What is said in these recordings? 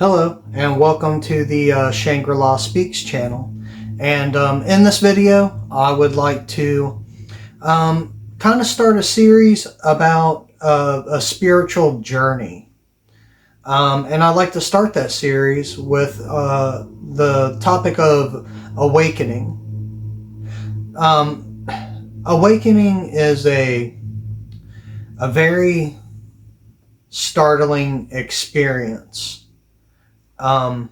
Hello, and welcome to the Shangri-La Speaks channel. And in this video, I would like to kind of start a series about a spiritual journey. And I'd like to start that series with the topic of awakening. Awakening is a very startling experience. A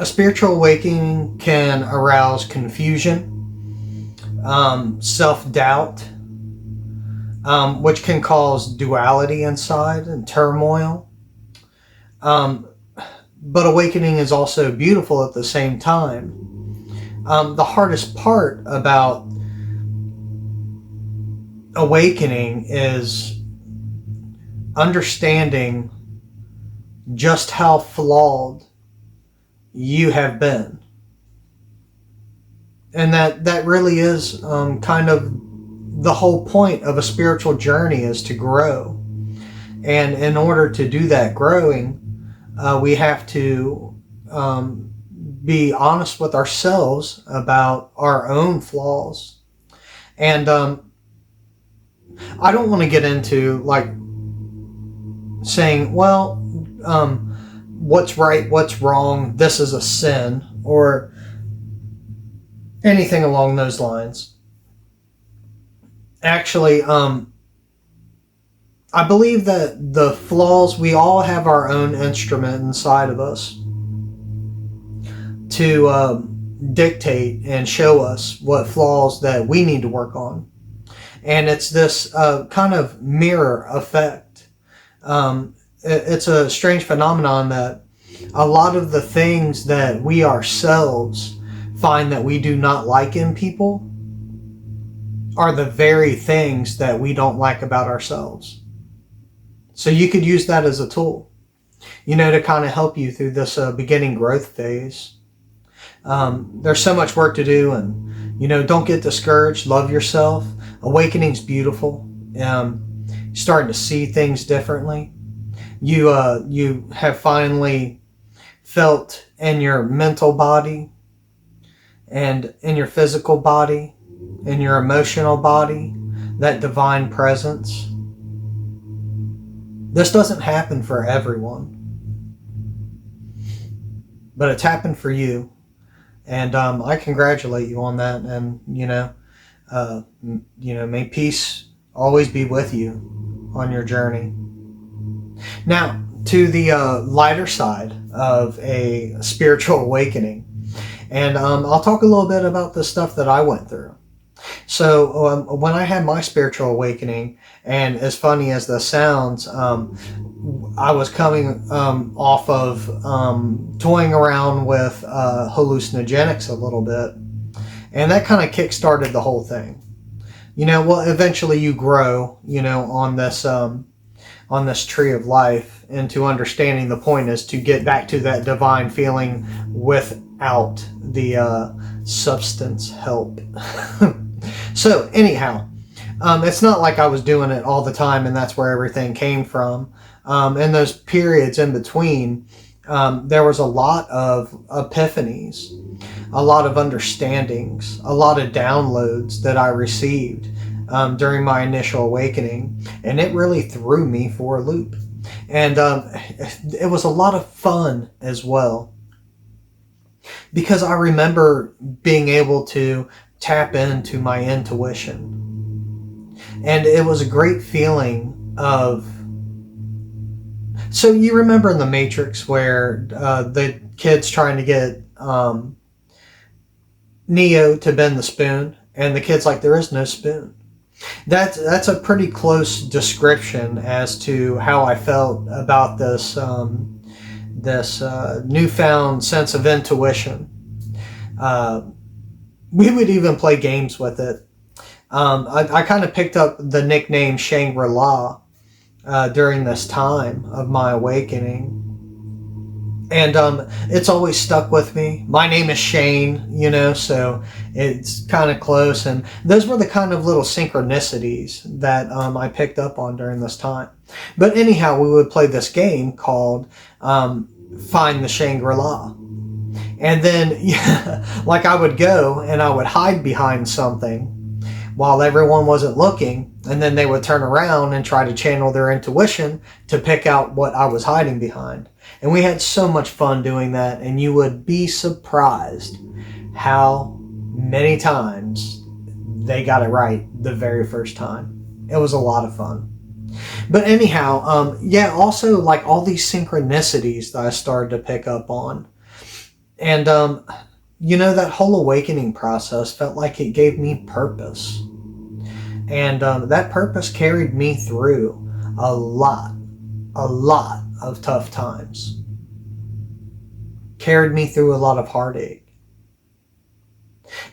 spiritual awakening can arouse confusion, self-doubt, which can cause duality inside and turmoil. But awakening is also beautiful at the same time. The hardest part about awakening is understanding just how flawed you have been. And that really is kind of the whole point of a spiritual journey, is to grow. And in order to do that growing, we have to be honest with ourselves about our own flaws. And I don't want to get into like saying, well, what's right, what's wrong, this is a sin, or anything along those lines. Actually, I believe that the flaws, we all have our own instrument inside of us to dictate and show us what flaws that we need to work on. And it's this kind of mirror effect. It's a strange phenomenon that a lot of the things that we ourselves find that we do not like in people are the very things that we don't like about ourselves. So you could use that as a tool, to kind of help you through this beginning growth phase. There's so much work to do, and, don't get discouraged. Love yourself. Awakening's beautiful. Starting to see things differently. You have finally felt in your mental body and in your physical body, in your emotional body, that divine presence. This doesn't happen for everyone, but it's happened for you. And I congratulate you on that. And, may peace always be with you on your journey. Now, to the lighter side of a spiritual awakening. And I'll talk a little bit about the stuff that I went through. So when I had my spiritual awakening, and as funny as this sounds, I was coming off of toying around with hallucinogenics a little bit. And that kind of kick-started the whole thing. Eventually you grow, on this tree of life, into understanding the point is to get back to that divine feeling without the substance help. So anyhow, it's not like I was doing it all the time and that's where everything came from. In those periods in between, there was a lot of epiphanies, a lot of understandings, a lot of downloads that I received during my initial awakening, and it really threw me for a loop. And it was a lot of fun as well, because I remember being able to tap into my intuition, and it was a great feeling of... So you remember in The Matrix where the kid's trying to get Neo to bend the spoon, and the kid's like, there is no spoon. That's a pretty close description as to how I felt about this newfound sense of intuition. We would even play games with it. I kind of picked up the nickname Shangri-La during this time of my awakening. And it's always stuck with me. My name is Shane, so it's kind of close. And those were the kind of little synchronicities that I picked up on during this time. But anyhow, we would play this game called Find the Shangri-La. And then, like, I would go and I would hide behind something while everyone wasn't looking, and then they would turn around and try to channel their intuition to pick out what I was hiding behind. And we had so much fun doing that, and you would be surprised how many times they got it right the very first time. It was a lot of fun. But anyhow, also like all these synchronicities that I started to pick up on. And, that whole awakening process felt like it gave me purpose. And that purpose carried me through a lot of tough times. Carried me through a lot of heartache.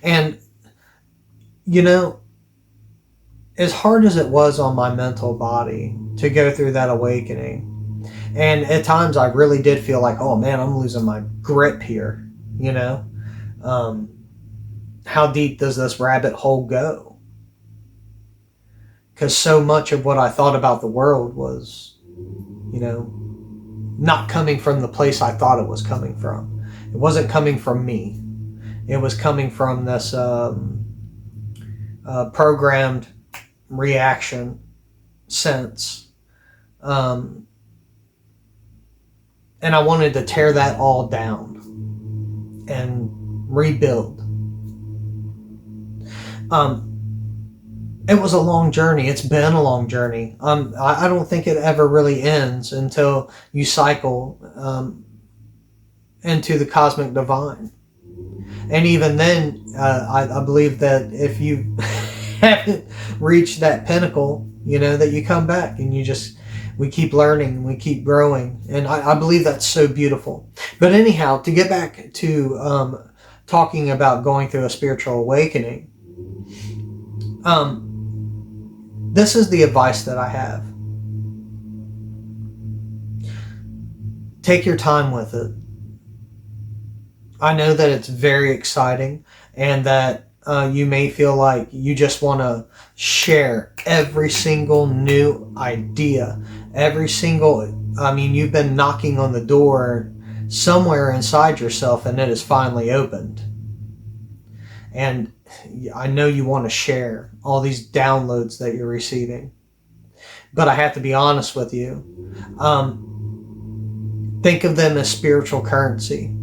And, as hard as it was on my mental body to go through that awakening, and at times I really did feel like, oh man, I'm losing my grip here, how deep does this rabbit hole go? Because so much of what I thought about the world was, not coming from the place I thought it was coming from. It wasn't coming from me. It was coming from this programmed reaction sense. And I wanted to tear that all down and rebuild. It was a long journey. It's been a long journey. I don't think it ever really ends until you cycle into the cosmic divine. And even then, I believe that if you haven't reached that pinnacle, that you come back and we keep learning, we keep growing. And I believe that's so beautiful. But anyhow, to get back to talking about going through a spiritual awakening, this is the advice that I have. Take your time with it. I know that it's very exciting, and that you may feel like you just want to share every single new idea, you've been knocking on the door somewhere inside yourself and it is finally opened. And I know you want to share all these downloads that you're receiving. But I have to be honest with you. Think of them as spiritual currency.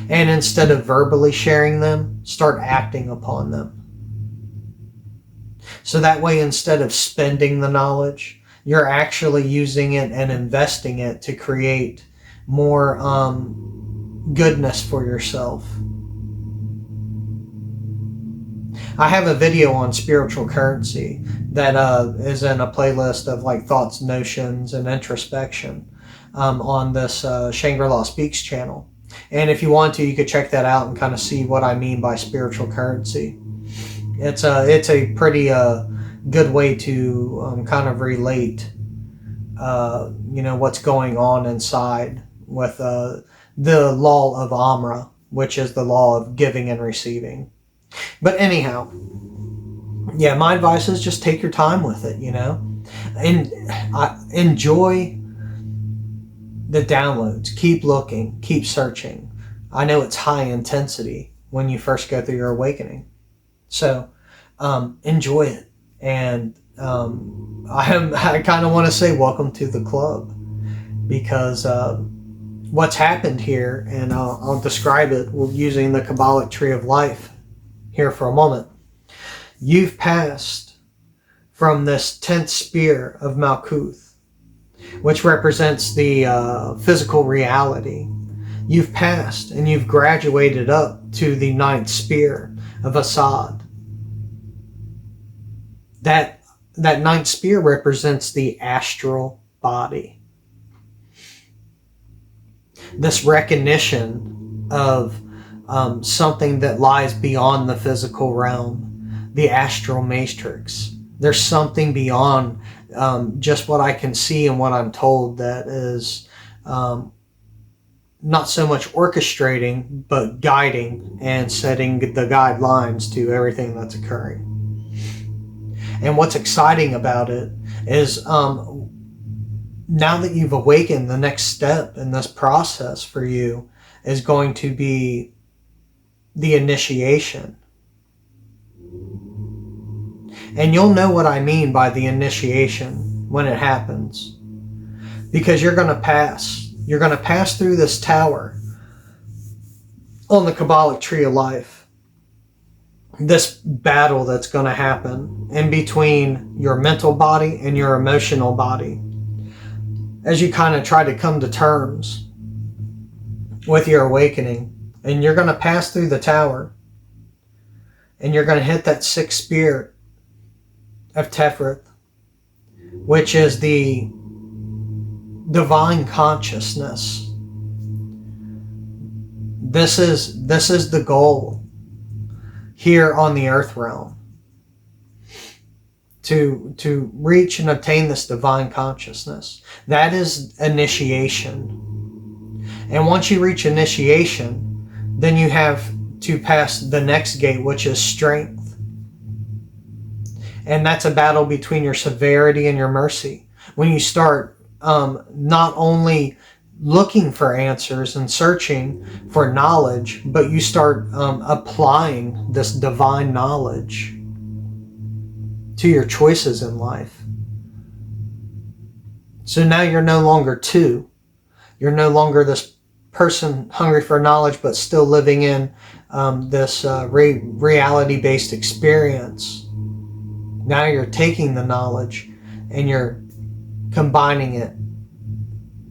And instead of verbally sharing them, start acting upon them. So that way, instead of spending the knowledge, you're actually using it and investing it to create more goodness for yourself. I have a video on spiritual currency that is in a playlist of like thoughts, notions, and introspection on this Shangri-La Speaks channel. And if you want to, you could check that out and kind of see what I mean by spiritual currency. It's a pretty good way to kind of relate, what's going on inside with the law of Amra, which is the law of giving and receiving. But anyhow, my advice is just take your time with it, and enjoy the downloads. Keep looking, keep searching. I know it's high intensity when you first go through your awakening, so enjoy it. And I kind of want to say welcome to the club, because what's happened here, and I'll describe it using the Kabbalic tree of life here for a moment. You've passed from this 10th spear of Malkuth, which represents the physical reality. You've passed and you've graduated up to the 9th spear of Assad. That 9th spear represents the astral body. This recognition of something that lies beyond the physical realm, the astral matrix. There's something beyond just what I can see and what I'm told that is not so much orchestrating, but guiding and setting the guidelines to everything that's occurring. And what's exciting about it is now that you've awakened, the next step in this process for you is going to be the initiation. And you'll know what I mean by the initiation when it happens. Because you're going to pass. You're going to pass through this tower on the Kabbalic tree of life. This battle that's going to happen in between your mental body and your emotional body. As you kind of try to come to terms with your awakening. And you're going to pass through the tower. And you're going to hit that sixth spirit of Tefrith, which is the divine consciousness. This is the goal here on the earth realm. To reach and obtain this divine consciousness. That is initiation. And once you reach initiation, then you have to pass the next gate, which is strength. And that's a battle between your severity and your mercy. When you start not only looking for answers and searching for knowledge, but you start applying this divine knowledge to your choices in life. So now you're no longer two. You're no longer this person hungry for knowledge, but still living in this reality-based experience. Now you're taking the knowledge and you're combining it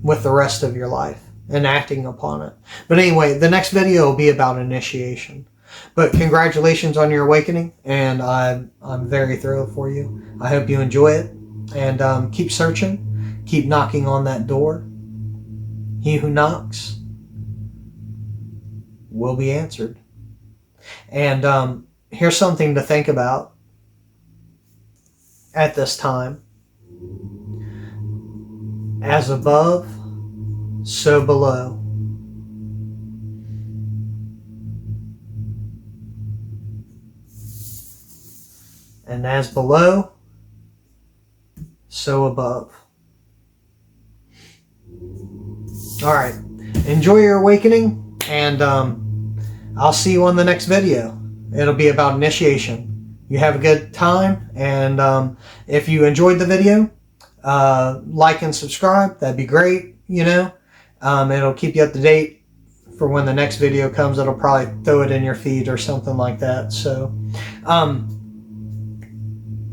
with the rest of your life and acting upon it. But anyway, the next video will be about initiation. But congratulations on your awakening, and I'm very thrilled for you. I hope you enjoy it, and keep searching, keep knocking on that door. He who knocks will be answered. And here's something to think about at this time. As above, so below. And as below, so above. All right. Enjoy your awakening, and I'll see you on the next video. It'll be about initiation. You have a good time, and if you enjoyed the video, like and subscribe. That'd be great. It'll keep you up to date for when the next video comes. It'll probably throw it in your feed or something like that. So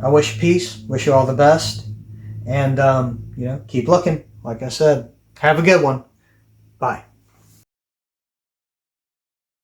I wish you peace, wish you all the best, and keep looking. Like I said, have a good one. Bye.